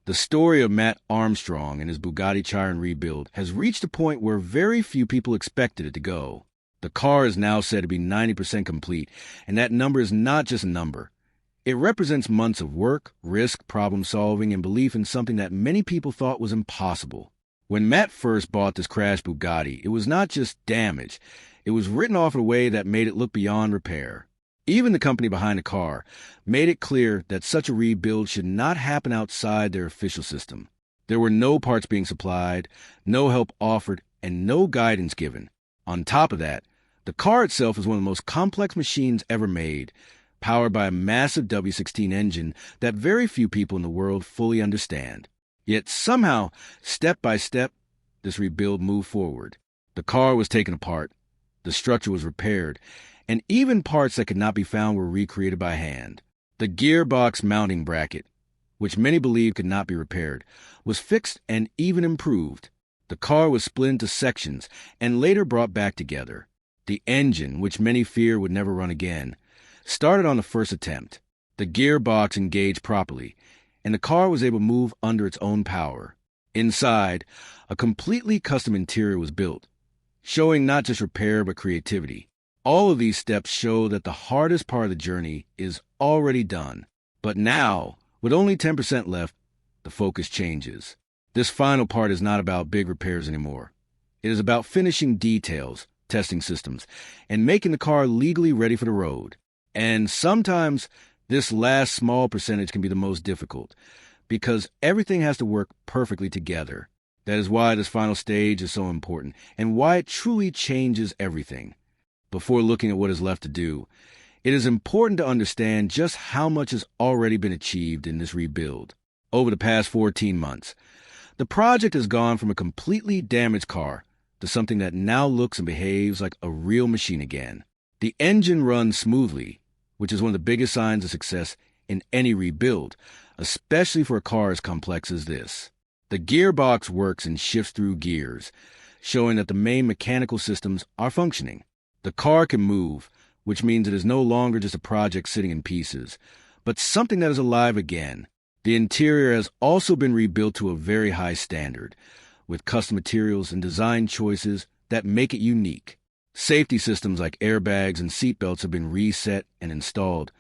The story of Matt Armstrong and his Bugatti Chiron rebuild has reached a point where very few people expected it to go. The car is now said to be 90% complete, and that number is not just a number. It represents months of work, risk, problem-solving, and belief in something that many people thought was impossible. When Matt first bought this crashed Bugatti, it was not just damage. It was written off in a way that made it look beyond repair. Even the company behind the car made it clear that such a rebuild should not happen outside their official system. There were no parts being supplied, no help offered, and no guidance given. On top of that, the car itself is one of the most complex machines ever made, powered by a massive W16 engine that very few people in the world fully understand. Yet somehow, step by step, this rebuild moved forward. The car was taken apart, the structure was repaired, and even parts that could not be found were recreated by hand. The gearbox mounting bracket, which many believed could not be repaired, was fixed and even improved. The car was split into sections and later brought back together. The engine, which many fear would never run again, started on the first attempt. The gearbox engaged properly, and the car was able to move under its own power. Inside, a completely custom interior was built, showing not just repair but creativity. All of these steps show that the hardest part of the journey is already done. But now, with only 10% left, the focus changes. This final part is not about big repairs anymore. It is about finishing details, testing systems, and making the car legally ready for the road. And sometimes, this last small percentage can be the most difficult, because everything has to work perfectly together. That is why this final stage is so important, and why it truly changes everything. Before looking at what is left to do, it is important to understand just how much has already been achieved in this rebuild. Over the past 14 months, the project has gone from a completely damaged car to something that now looks and behaves like a real machine again. The engine runs smoothly, which is one of the biggest signs of success in any rebuild, especially for a car as complex as this. The gearbox works and shifts through gears, showing that the main mechanical systems are functioning. The car can move, which means it is no longer just a project sitting in pieces, but something that is alive again. The interior has also been rebuilt to a very high standard, with custom materials and design choices that make it unique. Safety systems like airbags and seatbelts have been reset and installed,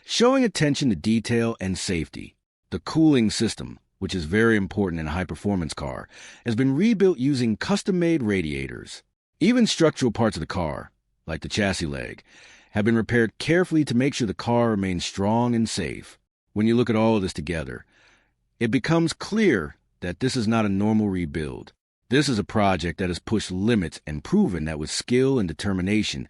showing attention to detail and safety. The cooling system, which is very important in a high-performance car, has been rebuilt using custom-made radiators. Even structural parts of the car, like the chassis leg, have been repaired carefully to make sure the car remains strong and safe. When you look at all of this together, it becomes clear that this is not a normal rebuild. This is a project that has pushed limits and proven that with skill and determination,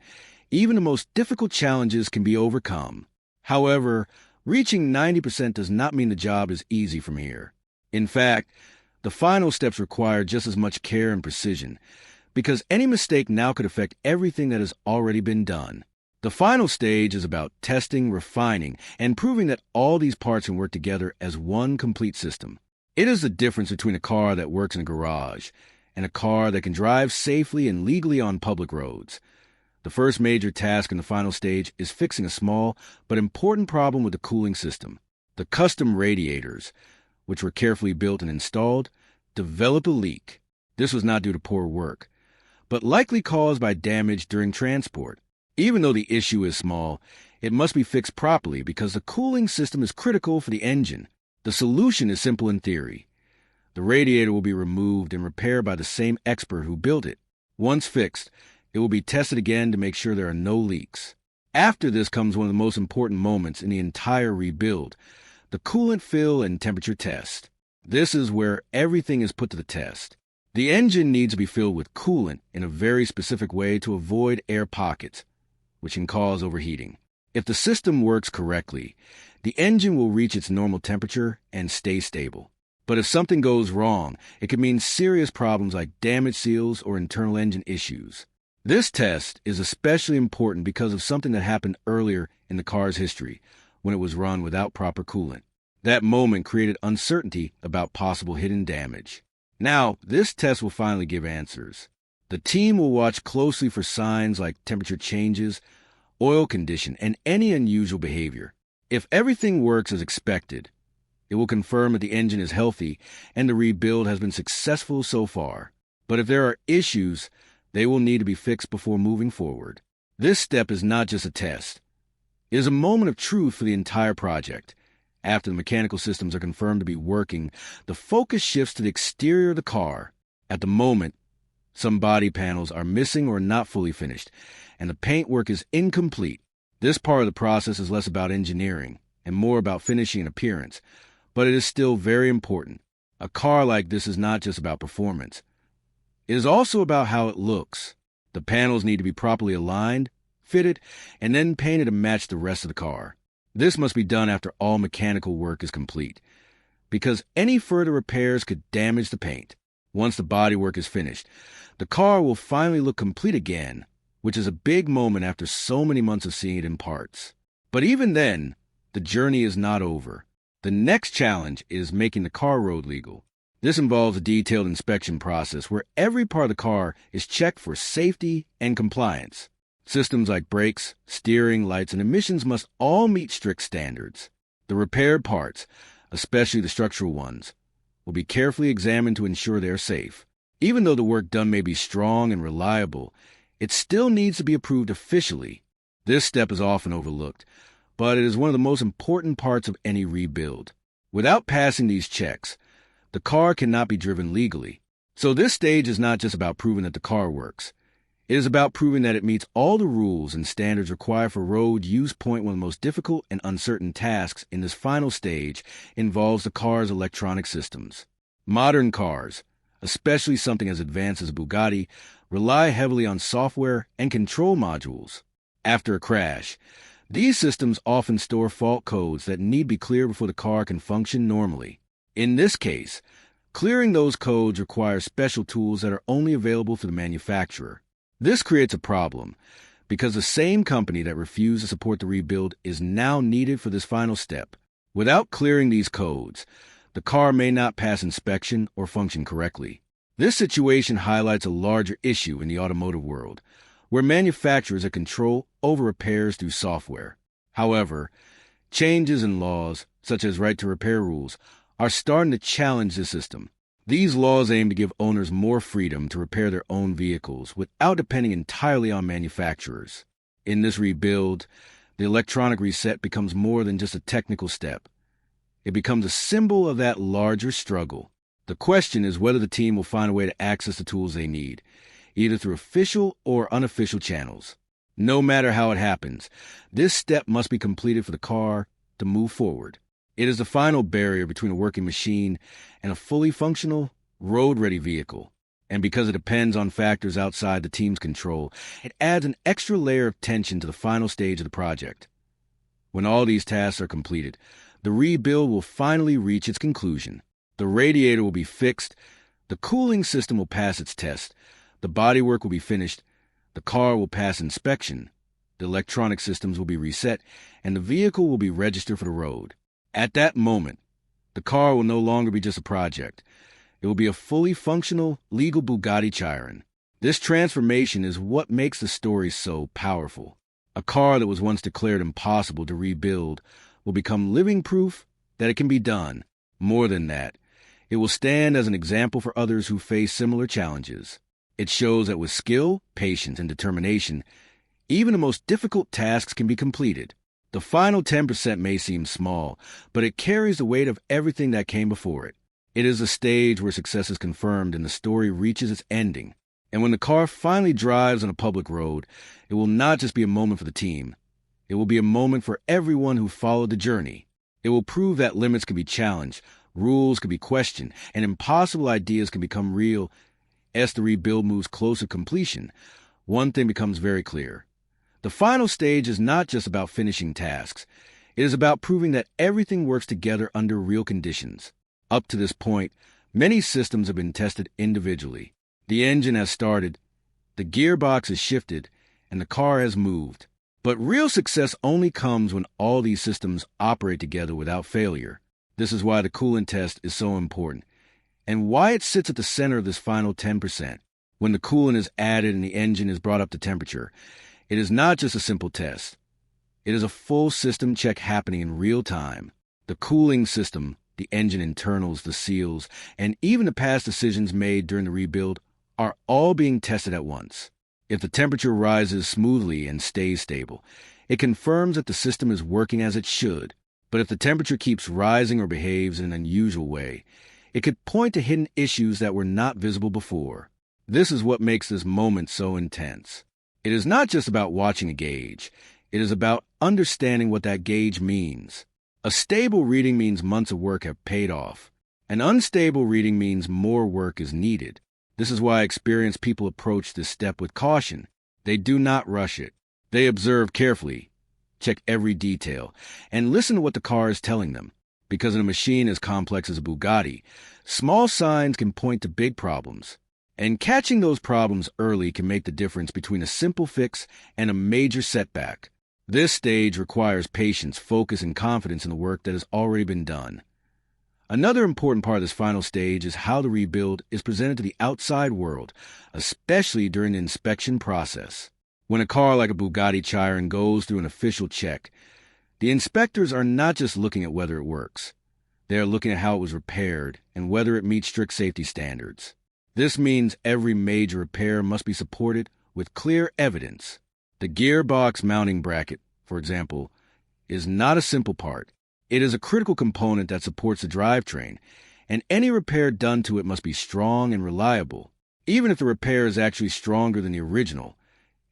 even the most difficult challenges can be overcome. However, reaching 90% does not mean the job is easy from here. In fact, the final steps require just as much care and precision, because any mistake now could affect everything that has already been done. The final stage is about testing, refining, and proving that all these parts can work together as one complete system. It is the difference between a car that works in a garage and a car that can drive safely and legally on public roads. The first major task in the final stage is fixing a small but important problem with the cooling system. The custom radiators, which were carefully built and installed, developed a leak. This was not due to poor work, but likely caused by damage during transport. Even though the issue is small, it must be fixed properly because the cooling system is critical for the engine. The solution is simple in theory. The radiator will be removed and repaired by the same expert who built it. Once fixed, it will be tested again to make sure there are no leaks. After this comes one of the most important moments in the entire rebuild, the coolant fill and temperature test. This is where everything is put to the test. The engine needs to be filled with coolant in a very specific way to avoid air pockets, which can cause overheating. If the system works correctly, the engine will reach its normal temperature and stay stable. But if something goes wrong, it could mean serious problems like damaged seals or internal engine issues. This test is especially important because of something that happened earlier in the car's history, when it was run without proper coolant. That moment created uncertainty about possible hidden damage. Now, this test will finally give answers. The team will watch closely for signs like temperature changes, oil condition, and any unusual behavior. If everything works as expected, It will confirm that the engine is healthy and the rebuild has been successful so far. But if there are issues, they will need to be fixed before moving forward. This step is not just a test. It is a moment of truth for the entire project. After the mechanical systems are confirmed to be working, the focus shifts to the exterior of the car. At the moment, some body panels are missing or not fully finished, and the paintwork is incomplete. This part of the process is less about engineering and more about finishing and appearance, but it is still very important. A car like this is not just about performance. It is also about how it looks. The panels need to be properly aligned, fitted, and then painted to match the rest of the car. This must be done after all mechanical work is complete, because any further repairs could damage the paint. Once the bodywork is finished, the car will finally look complete again, which is a big moment after so many months of seeing it in parts. But even then, the journey is not over. The next challenge is making the car road legal. This involves a detailed inspection process where every part of the car is checked for safety and compliance. Systems like brakes, steering, lights, and emissions must all meet strict standards. The repaired parts, especially the structural ones, will be carefully examined to ensure they are safe. Even though the work done may be strong and reliable, it still needs to be approved officially. This step is often overlooked, but it is one of the most important parts of any rebuild. Without passing these checks, the car cannot be driven legally. So this stage is not just about proving that the car works. It is about proving that it meets all the rules and standards required for road use. One of the most difficult and uncertain tasks in this final stage involves the car's electronic systems. Modern cars, especially something as advanced as a Bugatti, rely heavily on software and control modules. After a crash, these systems often store fault codes that need to be cleared before the car can function normally. In this case, clearing those codes requires special tools that are only available for the manufacturer. This creates a problem, because the same company that refused to support the rebuild is now needed for this final step. Without clearing these codes, the car may not pass inspection or function correctly. This situation highlights a larger issue in the automotive world, where manufacturers have control over repairs through software. However, changes in laws, such as right to repair rules, are starting to challenge this system. These laws aim to give owners more freedom to repair their own vehicles without depending entirely on manufacturers. In this rebuild, the electronic reset becomes more than just a technical step. It becomes a symbol of that larger struggle. The question is whether the team will find a way to access the tools they need, either through official or unofficial channels. No matter how it happens, this step must be completed for the car to move forward. It is the final barrier between a working machine and a fully functional, road-ready vehicle. And because it depends on factors outside the team's control, it adds an extra layer of tension to the final stage of the project. When all these tasks are completed, the rebuild will finally reach its conclusion. The radiator will be fixed, the cooling system will pass its test, the bodywork will be finished, the car will pass inspection, the electronic systems will be reset, and the vehicle will be registered for the road. At that moment, the car will no longer be just a project. It will be a fully functional, legal Bugatti Chiron. This transformation is what makes the story so powerful. A car that was once declared impossible to rebuild will become living proof that it can be done. More than that, it will stand as an example for others who face similar challenges. It shows that with skill, patience, and determination, even the most difficult tasks can be completed. The final 10% may seem small, but it carries the weight of everything that came before it. It is a stage where success is confirmed and the story reaches its ending. And when the car finally drives on a public road, it will not just be a moment for the team. It will be a moment for everyone who followed the journey. It will prove that limits can be challenged, rules can be questioned, and impossible ideas can become real. As the rebuild moves closer to completion, one thing becomes very clear. The final stage is not just about finishing tasks. It is about proving that everything works together under real conditions. Up to this point, many systems have been tested individually. The engine has started, the gearbox has shifted, and the car has moved. But real success only comes when all these systems operate together without failure. This is why the coolant test is so important, and why it sits at the center of this final 10%. When the coolant is added and the engine is brought up to temperature, it is not just a simple test. It is a full system check happening in real time. The cooling system the engine internals, the seals, and even the past decisions made during the rebuild are all being tested at once. If the temperature rises smoothly and stays stable, it confirms that the system is working as it should. But if the temperature keeps rising or behaves in an unusual way, it could point to hidden issues that were not visible before. This is what makes this moment so intense. It is not just about watching a gauge. It is about understanding what that gauge means. A stable reading means months of work have paid off. An unstable reading means more work is needed. This is why experienced people approach this step with caution. They do not rush it. They observe carefully, check every detail, and listen to what the car is telling them. Because in a machine as complex as a Bugatti, small signs can point to big problems. And catching those problems early can make the difference between a simple fix and a major setback. This stage requires patience, focus, and confidence in the work that has already been done. Another important part of this final stage is how the rebuild is presented to the outside world, especially during the inspection process. When a car like a Bugatti Chiron goes through an official check, the inspectors are not just looking at whether it works. They are looking at how it was repaired and whether it meets strict safety standards. This means every major repair must be supported with clear evidence. The gearbox mounting bracket, for example, is not a simple part. It is a critical component that supports the drivetrain, and any repair done to it must be strong and reliable. Even if the repair is actually stronger than the original,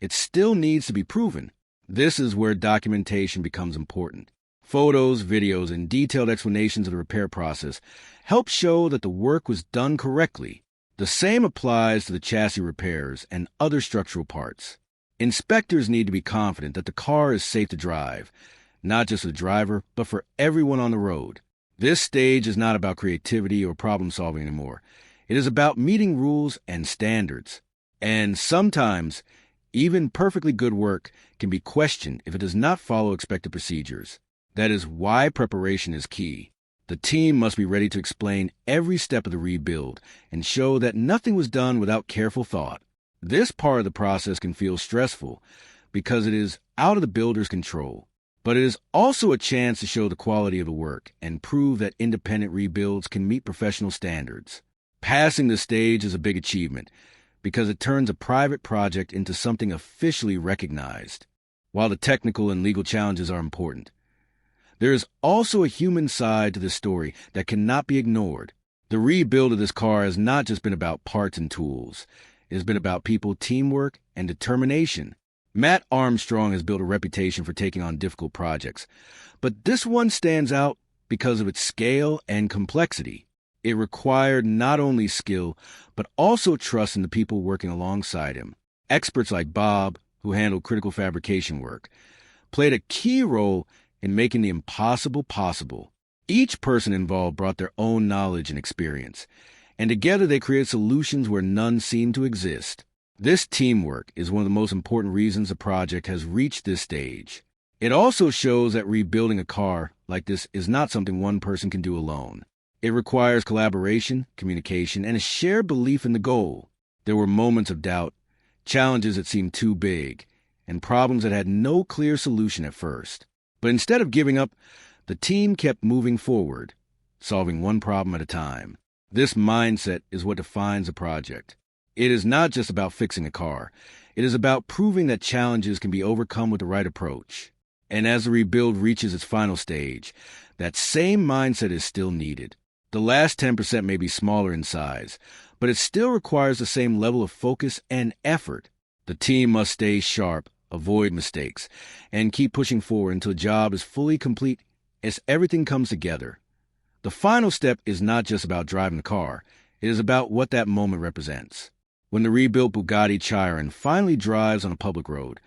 it still needs to be proven. This is where documentation becomes important. Photos, videos, and detailed explanations of the repair process help show that the work was done correctly. The same applies to the chassis repairs and other structural parts. Inspectors need to be confident that the car is safe to drive, not just for the driver, but for everyone on the road. This stage is not about creativity or problem-solving anymore. It is about meeting rules and standards. And sometimes, even perfectly good work can be questioned if it does not follow expected procedures. That is why preparation is key. The team must be ready to explain every step of the rebuild and show that nothing was done without careful thought. This part of the process can feel stressful because it is out of the builder's control. But it is also a chance to show the quality of the work and prove that independent rebuilds can meet professional standards. Passing this stage is a big achievement because it turns a private project into something officially recognized. While the technical and legal challenges are important, there is also a human side to this story that cannot be ignored. The rebuild of this car has not just been about parts and tools. It has been about people, teamwork, and determination. Matt Armstrong has built a reputation for taking on difficult projects, but this one stands out because of its scale and complexity. It required not only skill, but also trust in the people working alongside him. Experts like Bob, who handled critical fabrication work, played a key role in making the impossible possible. Each person involved brought their own knowledge and experience, and together they created solutions where none seemed to exist. This teamwork is one of the most important reasons the project has reached this stage. It also shows that rebuilding a car like this is not something one person can do alone. It requires collaboration, communication, and a shared belief in the goal. There were moments of doubt, challenges that seemed too big, and problems that had no clear solution at first. But instead of giving up, the team kept moving forward, solving one problem at a time. This mindset is what defines the project. It is not just about fixing a car. It is about proving that challenges can be overcome with the right approach. And as the rebuild reaches its final stage, that same mindset is still needed. The last 10% may be smaller in size, but it still requires the same level of focus and effort. The team must stay sharp, avoid mistakes, and keep pushing forward until the job is fully complete as everything comes together. The final step is not just about driving the car. It is about what that moment represents. When the rebuilt Bugatti Chiron finally drives on a public road,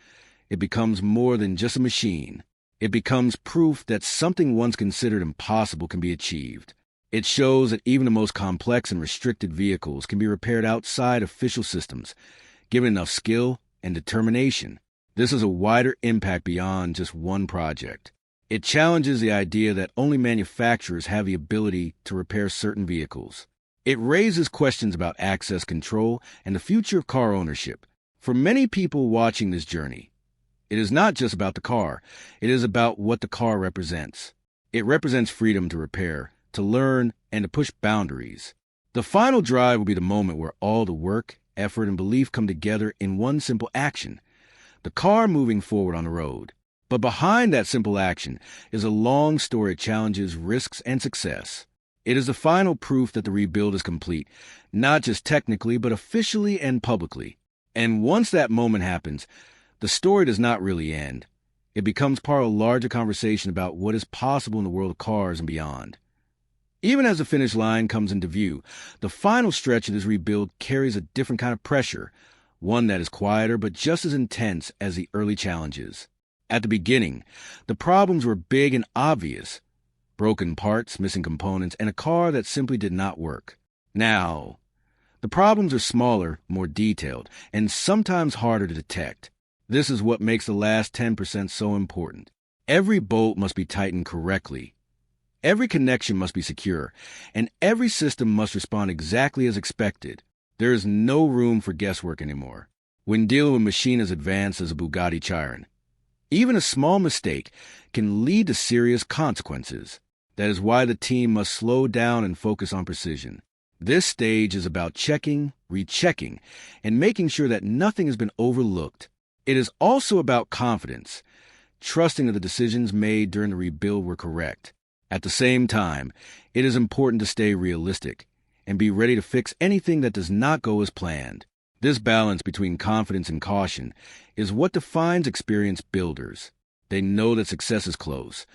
it becomes more than just a machine. It becomes proof that something once considered impossible can be achieved. It shows that even the most complex and restricted vehicles can be repaired outside official systems, given enough skill and determination. This is a wider impact beyond just one project. It challenges the idea that only manufacturers have the ability to repair certain vehicles. It raises questions about access control and the future of car ownership. For many people watching this journey, it is not just about the car. It is about what the car represents. It represents freedom to repair, to learn, and to push boundaries. The final drive will be the moment where all the work, effort, and belief come together in one simple action: the car moving forward on the road. But behind that simple action is a long story of challenges, risks, and success. It is the final proof that the rebuild is complete, not just technically, but officially and publicly. And once that moment happens, the story does not really end. It becomes part of a larger conversation about what is possible in the world of cars and beyond. Even as the finish line comes into view, the final stretch of this rebuild carries a different kind of pressure, one that is quieter but just as intense as the early challenges. At the beginning, the problems were big and obvious: broken parts, missing components, and a car that simply did not work. Now, the problems are smaller, more detailed, and sometimes harder to detect. This is what makes the last 10% so important. Every bolt must be tightened correctly. Every connection must be secure, and every system must respond exactly as expected. There is no room for guesswork anymore when dealing with a machine as advanced as a Bugatti Chiron. Even a small mistake can lead to serious consequences. That is why the team must slow down and focus on precision. This stage is about checking, rechecking, and making sure that nothing has been overlooked. It is also about confidence, trusting that the decisions made during the rebuild were correct. At the same time, it is important to stay realistic and be ready to fix anything that does not go as planned. This balance between confidence and caution is what defines experienced builders. They know that success is close,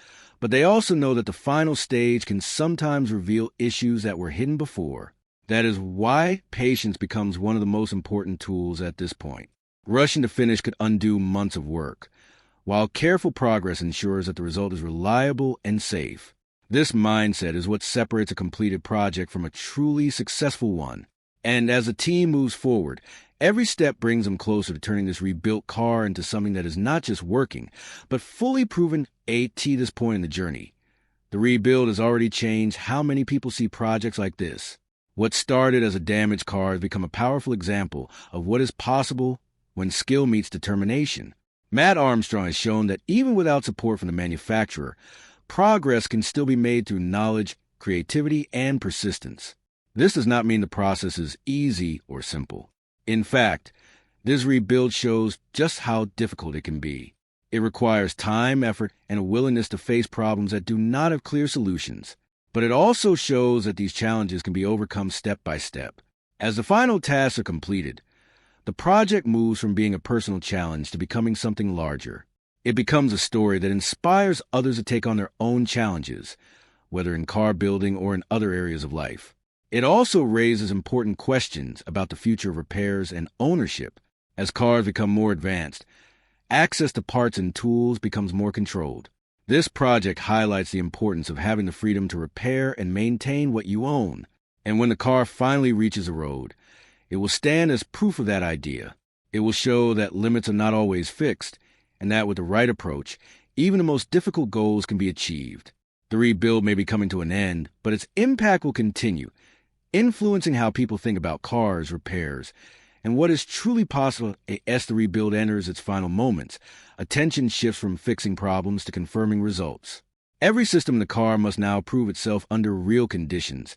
but they also know that the final stage can sometimes reveal issues that were hidden before. That is why patience becomes one of the most important tools at this point. Rushing to finish could undo months of work, while careful progress ensures that the result is reliable and safe. This mindset is what separates a completed project from a truly successful one. And as the team moves forward, every step brings them closer to turning this rebuilt car into something that is not just working, but fully proven at this point in the journey. The rebuild has already changed how many people see projects like this. What started as a damaged car has become a powerful example of what is possible when skill meets determination. Matt Armstrong has shown that even without support from the manufacturer, progress can still be made through knowledge, creativity, and persistence. This does not mean the process is easy or simple. In fact, this rebuild shows just how difficult it can be. It requires time, effort, and a willingness to face problems that do not have clear solutions. But it also shows that these challenges can be overcome step by step. As the final tasks are completed, the project moves from being a personal challenge to becoming something larger. It becomes a story that inspires others to take on their own challenges, whether in car building or in other areas of life. It also raises important questions about the future of repairs and ownership. As cars become more advanced, access to parts and tools becomes more controlled. This project highlights the importance of having the freedom to repair and maintain what you own. And when the car finally reaches a road, it will stand as proof of that idea. It will show that limits are not always fixed, and that with the right approach, even the most difficult goals can be achieved. The rebuild may be coming to an end, but its impact will continue, influencing how people think about cars, repairs, and what is truly possible as the rebuild enters its final moments. Attention shifts from fixing problems to confirming results. Every system in the car must now prove itself under real conditions,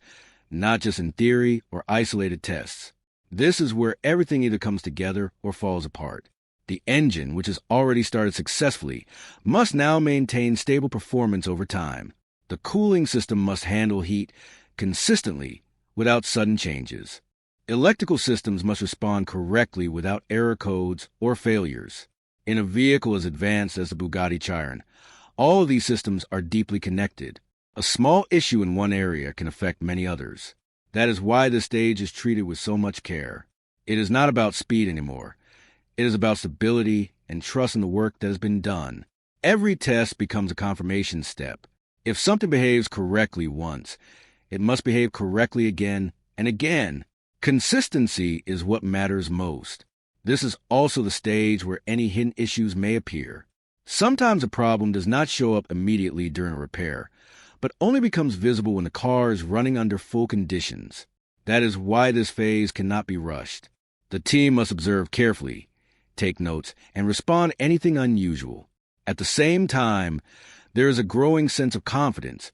not just in theory or isolated tests. This is where everything either comes together or falls apart. The engine, which has already started successfully, must now maintain stable performance over time. The cooling system must handle heat consistently without sudden changes. Electrical systems must respond correctly without error codes or failures. In a vehicle as advanced as the Bugatti Chiron, all of these systems are deeply connected. A small issue in one area can affect many others. That is why this stage is treated with so much care. It is not about speed anymore. It is about stability and trust in the work that has been done. Every test becomes a confirmation step. If something behaves correctly once, it must behave correctly again and again. Consistency is what matters most. This is also the stage where any hidden issues may appear. Sometimes a problem does not show up immediately during a repair, but only becomes visible when the car is running under full conditions. That is why this phase cannot be rushed. The team must observe carefully, take notes, and respond to anything unusual. At the same time, there is a growing sense of confidence.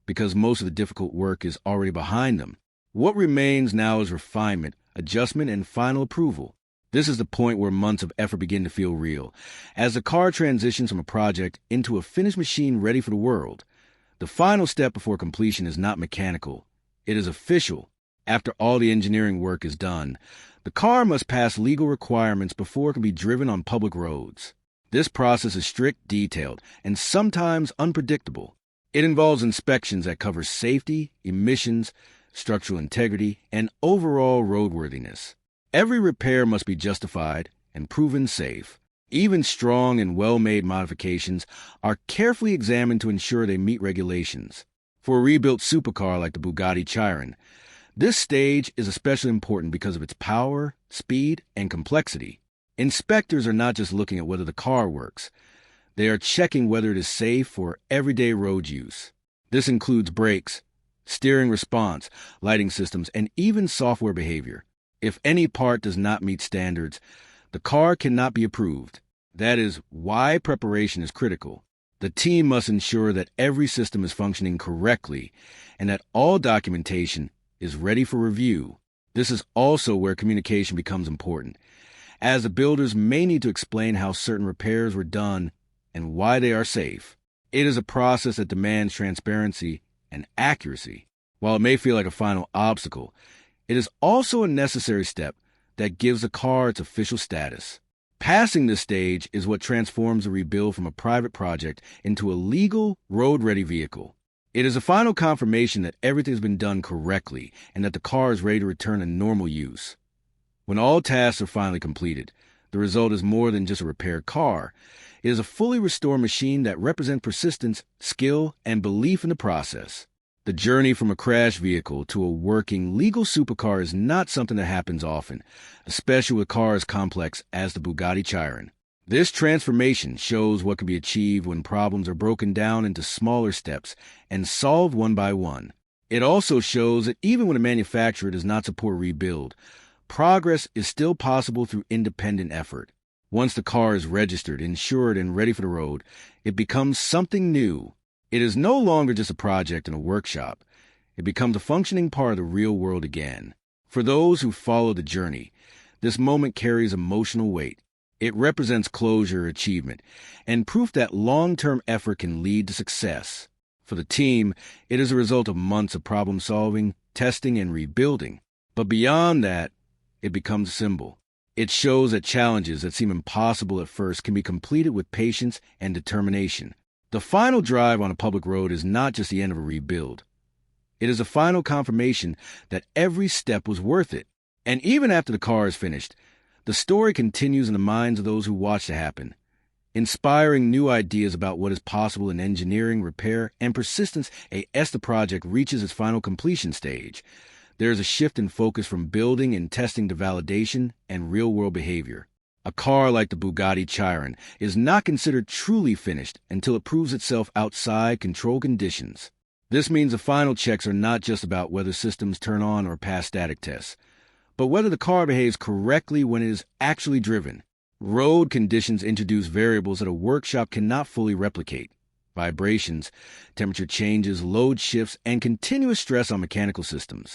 because most of the difficult work is already behind them. What remains now is refinement, adjustment, and final approval. This is the point where months of effort begin to feel real. As the car transitions from a project into a finished machine ready for the world, the final step before completion is not mechanical. It is official. After all the engineering work is done, the car must pass legal requirements before it can be driven on public roads. This process is strict, detailed, and sometimes unpredictable. It involves inspections that cover safety, emissions, structural integrity, and overall roadworthiness. Every repair must be justified and proven safe. Even strong and well-made modifications are carefully examined to ensure they meet regulations. For a rebuilt supercar like the Bugatti Chiron, this stage is especially important because of its power, speed, and complexity. Inspectors are not just looking at whether the car works. They are checking whether it is safe for everyday road use. This includes brakes, steering response, lighting systems, and even software behavior. If any part does not meet standards, the car cannot be approved. That is why preparation is critical. The team must ensure that every system is functioning correctly and that all documentation is ready for review. This is also where communication becomes important, as the builders may need to explain how certain repairs were done and why they are safe. It is a process that demands transparency and accuracy. While it may feel like a final obstacle, it is also a necessary step that gives the car its official status. Passing this stage is what transforms the rebuild from a private project into a legal, road-ready vehicle. It is a final confirmation that everything has been done correctly and that the car is ready to return to normal use. When all tasks are finally completed, the result is more than just a repaired car. It is a fully restored machine that represents persistence, skill, and belief in the process. The journey from a crashed vehicle to a working, legal supercar is not something that happens often, especially with cars complex as the Bugatti Chiron. This transformation shows what can be achieved when problems are broken down into smaller steps and solved one by one. It also shows that even when a manufacturer does not support rebuild, progress is still possible through independent effort. Once the car is registered, insured, and ready for the road, it becomes something new. It is no longer just a project in a workshop. It becomes a functioning part of the real world again. For those who follow the journey, this moment carries emotional weight. It represents closure, achievement, and proof that long-term effort can lead to success. For the team, it is a result of months of problem-solving, testing, and rebuilding. But beyond that, it becomes a symbol. It shows that challenges that seem impossible at first can be completed with patience and determination. The final drive on a public road is not just the end of a rebuild. It is a final confirmation that every step was worth it. And even after the car is finished, the story continues in the minds of those who watch it happen, inspiring new ideas about what is possible in engineering, repair, and persistence. As the project reaches its final completion stage, there is a shift in focus from building and testing to validation and real-world behavior. A car like the Bugatti Chiron is not considered truly finished until it proves itself outside controlled conditions. This means the final checks are not just about whether systems turn on or pass static tests, but whether the car behaves correctly when it is actually driven. Road conditions introduce variables that a workshop cannot fully replicate. Vibrations, temperature changes, load shifts, and continuous stress on mechanical systems.